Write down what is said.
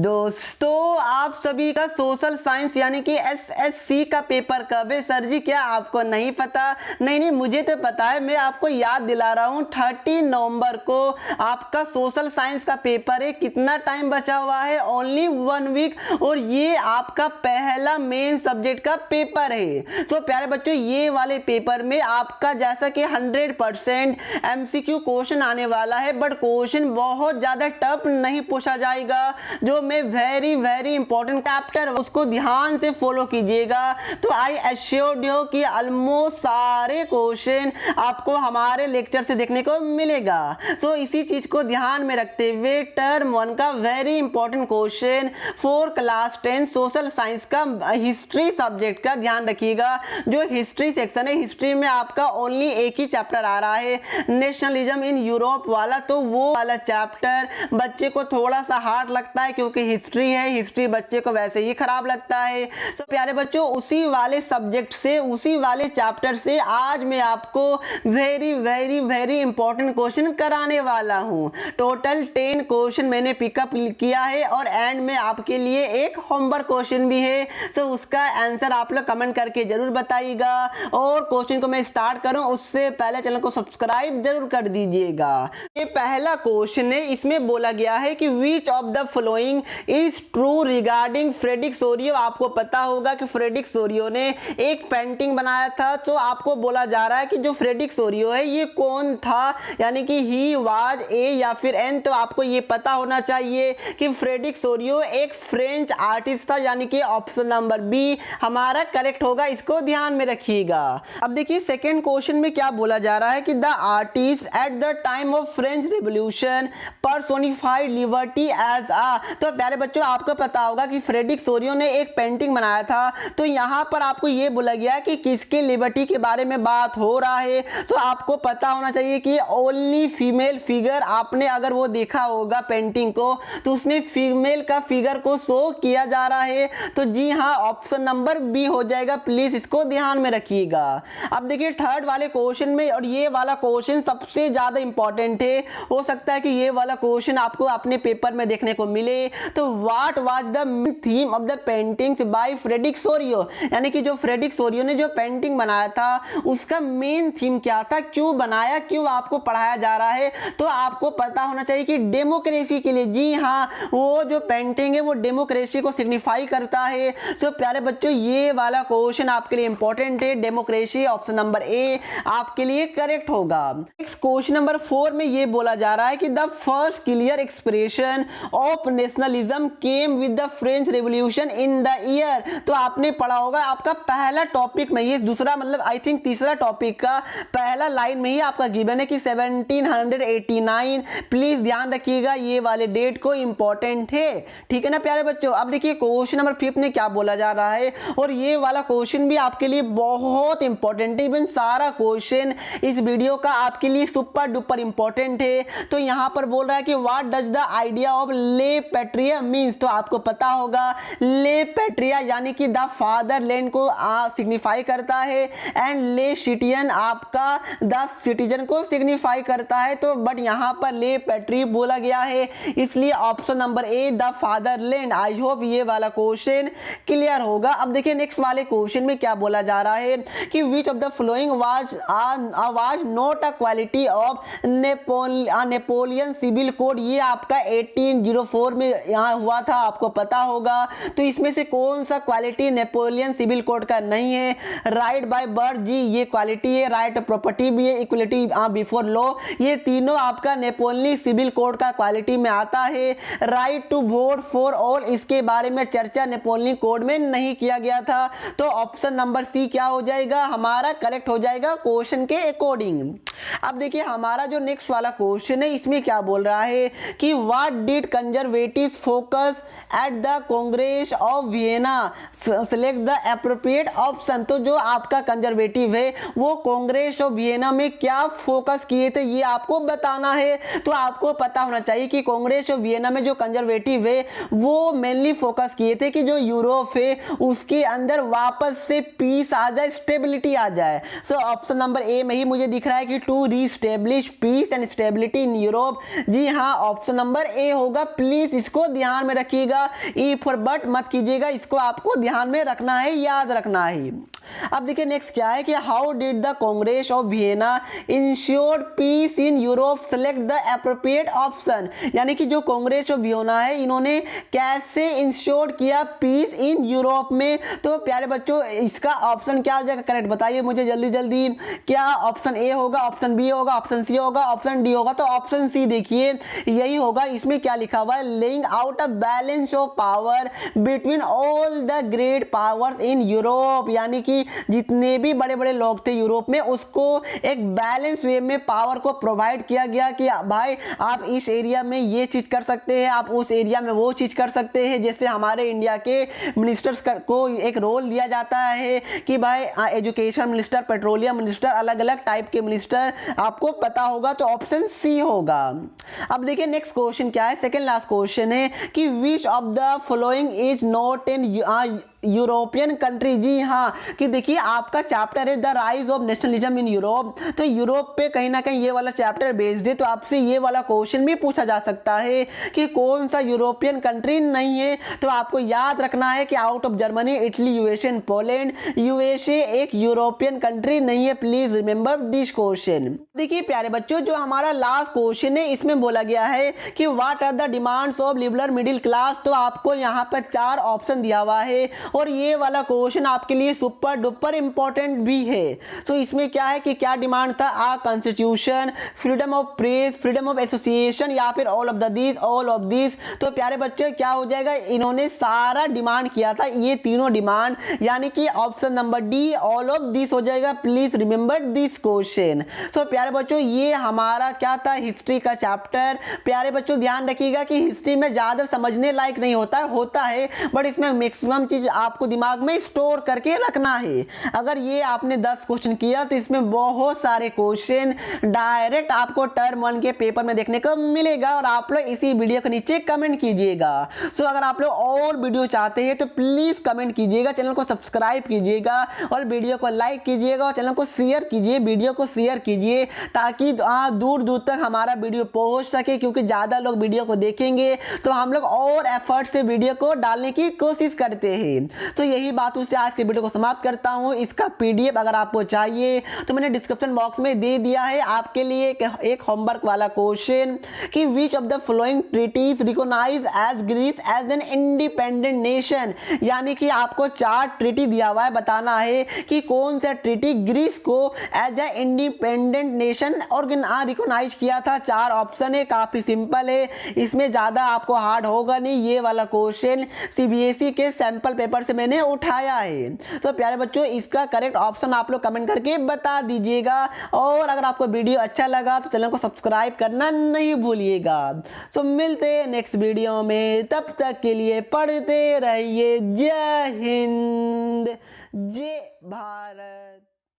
दोस्तों आप सभी का सोशल साइंस यानी कि एसएससी का पेपर कब है सर जी? क्या आपको नहीं पता? नहीं मुझे तो पता है, मैं आपको याद दिला रहा हूँ 30 नवंबर को आपका सोशल साइंस का पेपर है। कितना टाइम बचा हुआ है? ओनली 1 वीक, और ये आपका पहला मेन सब्जेक्ट का पेपर है। तो प्यारे बच्चों, ये वाले पेपर में आपका जैसा कि 100% एमसीक्यू क्वेश्चन आने वाला है, बट क्वेश्चन बहुत ज्यादा टफ नहीं पूछा जाएगा। जो मैं वेरी इंपॉर्टेंट चैप्टर उसको ध्यान से फॉलो कीजिएगा, तो आई एश्योर्ड यू कि ऑलमोस्ट सारे क्वेश्चन आपको हमारे लेक्चर से देखने को मिलेगा। तो इसी चीज को ध्यान में रखते हुए टर्म 1 का very important question for class 10 social science का हिस्ट्री सब्जेक्ट का ध्यान रखिएगा। जो हिस्ट्री सेक्शन है, हिस्ट्री में आपका ओनली एक ही चैप्टर आ रहा है, नेशनलिज्म इन यूरोप वाला। तो वो वाला चैप्टर बच्चे को थोड़ा सा हार्ड लगता है, क्योंकि हिस्ट्री है, हिस्ट्री बच्चे को वैसे ही खराब लगता है। तो प्यारे बच्चों, उसी वाले सब्जेक्ट से, उसी वाले चैप्टर से आज मैं आपको वेरी इंपॉर्टेंट क्वेश्चन कराने वाला हूं। टोटल 10 क्वेश्चन मैंने पिकअप किया है, और एंड में आपके लिए एक होमवर्क क्वेश्चन भी है। तो उसका आंसर आप लोग कमेंट करके जरूर बताइएगा। और क्वेश्चन को मैं स्टार्ट करूं उससे पहले चैनल को सब्सक्राइब जरूर कर दीजिएगा। ये पहला क्वेश्चन है, इसमें बोला गया है कि which of the following is true regarding Frederick Sorio. आपको पता होगा कि फ्रेडरिक सोरियो ने एक पेंटिंग बनाया था। तो आपको बोला जा रहा है कि जो फ्रेडरिक सोरियो है ये कौन था, यानी कि ही वाज ए या फिर एन। तो आपको ये पता होना चाहिए कि फ्रेडरिक सोरियो एक फ्रेंच आर्टिस्ट था, यानी कि ऑप्शन नंबर बी हमारा करेक्ट होगा। इसको ध्यान में रखिएगा। अब देखिए सेकेंड क्वेश्चन में क्या बोला जा रहा है कि the artist at the time of French revolution personified liberty as a. तो प्यारे बच्चों, आपको पता होगा कि फ्रेडरिक सोरियो ने एक पेंटिंग बनाया था। तो यहाँ पर आपको ये बोला गया कि किसके लिबर्टी के बारे में बात हो रहा है। तो आपको पता होना चाहिए कि ओनली फीमेल फिगर, आपने अगर वो देखा होगा पेंटिंग को, तो उसमें फीमेल का फिगर को शो किया जा रहा है। तो जी हाँ, ऑप्शन नंबर बी हो जाएगा। प्लीज इसको ध्यान में रखिएगा। अब देखिए थर्ड वाले क्वेश्चन में, और ये वाला क्वेश्चन सबसे ज्यादा इंपॉर्टेंट है, हो सकता है कि ये वाला क्वेश्चन आपको अपने पेपर में देखने को मिले। तो what was the theme of the paintings by Frederic Sorrieu, यानी कि जो फ्रेडरिक सोरियो ने जो पेंटिंग बनाया था उसका मेन थीम क्या था, क्यों बनाया, क्यों आपको पढ़ाया जा रहा है। तो आपको पता होना चाहिए कि डेमोक्रेसी के लिए। जी हाँ, वो जो पेंटिंग है वो डेमोक्रेसी को सिग्निफाई करता है। तो प्यारे बच्चों, ये वाला क्वेश्चन आपके लिए इंपॉर्टेंट है। डेमोक्रेसी ऑप्शन नंबर ए आपके लिए करेक्ट होगा। नेक्स्ट क्वेश्चन नंबर 4 में ये बोला जा रहा है कि the first clear expression of nationalism came with the French revolution in the year. तो आपने पढ़ा होगा, आपका पहला टॉपिक में, ये दूसरा मतलब आई थिंक तीसरा टॉपिक का पहला लाइन में ही आपका गिवन है कि 1789। प्लीज ध्यान रखिएगा, ये वाले डेट को इंपॉर्टेंट है, ठीक है ना प्यारे बच्चों। अब देखिए क्वेश्चन नंबर 5 में क्या बोला जा रहा है, और ये वाला क्वेश्चन भी आपके लिए बहुत इंपॉर्टेंट है। इवन सारा क्वेश्चन इस वीडियो का आपके लिए सुपर डुपर इंपॉर्टेंट है। तो यहां पर बोल रहा है कि what does the idea of ले पैट्रिया मीन्स। तो आपको पता होगा ले पैट्रिया यानी कि द फादरलैंड को सिग्निफाई करता है, एंड ले सिटिजन आपका द सिटीजन को सिग्निफाई करता है। तो बट यहां पर ले पैट्री बोला गया है, इसलिए option number A the fatherland. I hope ये वाला क्वेश्चन क्लियर होगा। अब देखिए नेक्स्ट वाले क्वेश्चन में क्या बोला जा रहा है कि which of the following was not a quality of Napoleon civil code. ये आपका 1804 में यहाँ हुआ था, आपको पता होगा। तो इसमें से कौन सा क्वालिटी नेपोलियन सिविल कोड का नहीं है? राइट बाय बर्थ, जी ये क्वालिटी है। राइट प्रॉपर्टी भी है, इक्वलिटी बिफोर लॉ, ये तीनों आपका नेपोलियन सिविल कोड का क्वालिटी में आता है। Right to vote for all, इसके बारे में चर्चा नेपोलियन कोड में नहीं किया गया था। तो ऑप्शन नंबर सी क्या हो जाएगा, हमारा करेक्ट हो जाएगा क्वेश्चन के अकॉर्डिंग। अब देखिए हमारा जो नेक्स्ट वाला क्वेश्चन है, इसमें क्या बोल रहा है कि what did conservatives focus at the Congress of Vienna, select the appropriate option. तो जो आपका कंजर्वेटिव है वो कांग्रेस ऑफ वियना में क्या फोकस किए थे, ये आपको बताना है। तो आपको पता होना चाहिए कि कांग्रेस ऑफ वियना में जो कंजर्वेटिव है वो मेनली फोकस किए थे कि जो यूरोप है उसके अंदर वापस से पीस आ जाए, स्टेबिलिटी आ जाए। तो ऑप्शन नंबर ए में ही मुझे दिख रहा है कि to reestablish peace and stability in Europe? जी हाँ, ऑप्शन नंबर ए होगा। प्लीज इसको ध्यान में रखिएगा, ई फॉर बट मत कीजिएगा, इसको आपको ध्यान में रखना है, याद रखना है। अब देखिए नेक्स्ट क्या है कि how did the Congress of Vienna ensure peace in Europe, select the appropriate option. यानी कि जो कांग्रेस ऑफ वियना है, इन्होंने कैसे इंश्योर किया पीस इन यूरोप में? तो प्यारे बच्चों इसका ऑप्शन क्या हो जाएगा करेक्ट, बताइए मुझे जल्दी जल्दी। क्या ऑप्शन ए होगा, ऑप्शन बी होगा, ऑप्शन सी होगा, ऑप्शन डी होगा? तो ऑप्शन सी देखिए यही होगा। इसमें क्या लिखा हुआ है, laying out a balance of power between all the great powers in Europe. यानी कि जितने भी बड़े बड़े लोग थे यूरोप में, उसको एक बैलेंस वे में पावर को प्रोवाइड किया गया कि भाई आप इस एरिया में ये चीज कर सकते हैं, आप उस एरिया में वो चीज कर सकते हैं। जैसे हमारे इंडिया के मिनिस्टर्स को एक रोल दिया जाता है कि भाई एजुकेशन मिनिस्टर, पेट्रोलियम मिनिस्टर, अलग अलग टाइप के मिनिस्टर, आपको पता होगा। तो ऑप्शन सी होगा। अब देखिए नेक्स्ट क्वेश्चन क्या है, सेकंड लास्ट क्वेश्चन है कि which of the following is not in European country? जी हाँ, कि देखिए आपका चैप्टर है the rise of nationalism in Europe, तो यूरोप पे कहीं ना कहीं ये वाला चैप्टर बेस्ड है। तो आपसे ये वाला क्वेश्चन भी पूछा जा सकता है कि कौन सा यूरोपियन कंट्री नहीं है? तो आपको याद रखना है कि out of Germany, Italy, USA and Poland, USA एक यूरोपियन कंट्री नहीं है। Please remember this question. देखिए प्यारे बच्चों, जो हमारा लास्ट क्वेश्चन है इसमें बोला गया है कि what are the demands of liberal middle class. तो आपको यहाँ पर 4 ऑप्शन दिया हुआ है और ये वाला क्वेश्चन आपके लिए सुपर डुपर इंपॉर्टेंट भी है। तो इसमें क्या है कि क्या डिमांड था, a constitution, freedom of press, freedom of association, या फिर all of the this, all of this. तो प्यारे बच्चों क्या हो जाएगा, इन्होंने सारा डिमांड किया था, ये तीनों डिमांड, यानी कि option number D all of this हो जाएगा। Please remember this question. So प्यारे बच्चों ये हमारा क्या था, हिस्ट्री का चैप्टर। प्यारे बच्चों ध्यान रखिएगा कि हिस्ट्री में ज्यादा समझने लायक नहीं होता है, बट इसमें मैक्सिमम चीज आपको दिमाग में स्टोर करके रखना है। अगर ये आपने 10 क्वेश्चन किया तो इसमें बहुत सारे क्वेश्चन डायरेक्ट आपको टर्म 1 के पेपर में देखने को मिलेगा। और आप लोग इसी वीडियो के नीचे कमेंट कीजिएगा। सो अगर आप लोग और वीडियो चाहते हैं तो प्लीज कमेंट कीजिएगा, चैनल को सब्सक्राइब कीजिएगा और वीडियो को लाइक कीजिएगा और चैनल को शेयर कीजिए, वीडियो को शेयर कीजिए, ताकि दूर दूर तक हमारा वीडियो पहुंच सके। क्योंकि ज्यादा लोग वीडियो को देखेंगे तो हम लोग और एफर्ट से वीडियो को डालने की कोशिश करते हैं। तो यही बातों से आज के वीडियो को समाप्त करता हूं। इसका पीडीएफ अगर आपको चाहिए तो मैंने डिस्क्रिप्शन बॉक्स में दे दिया है आपके लिए एक होमवर्क वाला क्वेश्चन कि which of the following treaties recognise as Greece as an independent nation. यानी कि आपको 4 ट्रीटी दिया हुआ है, बताना है कि कौन सा ट्रीटी ग्रीस को as a independent nation recognise किया था। 4 ऑप्शन है, काफी सिंपल है, इसमें ज्यादा आपको हार्ड होगा नहीं। ये वाला क्वेश्चन सीबीएसई के सैंपल पेपर से मैंने उठाया है। तो प्यारे बच्चों इसका करेक्ट ऑप्शन आप लोग कमेंट करके बता दीजिएगा। और अगर आपको वीडियो अच्छा लगा तो चैनल को सब्सक्राइब करना नहीं भूलिएगा। तो मिलते हैं नेक्स्ट वीडियो में, तब तक के लिए पढ़ते रहिए। जय हिंद, जय भारत।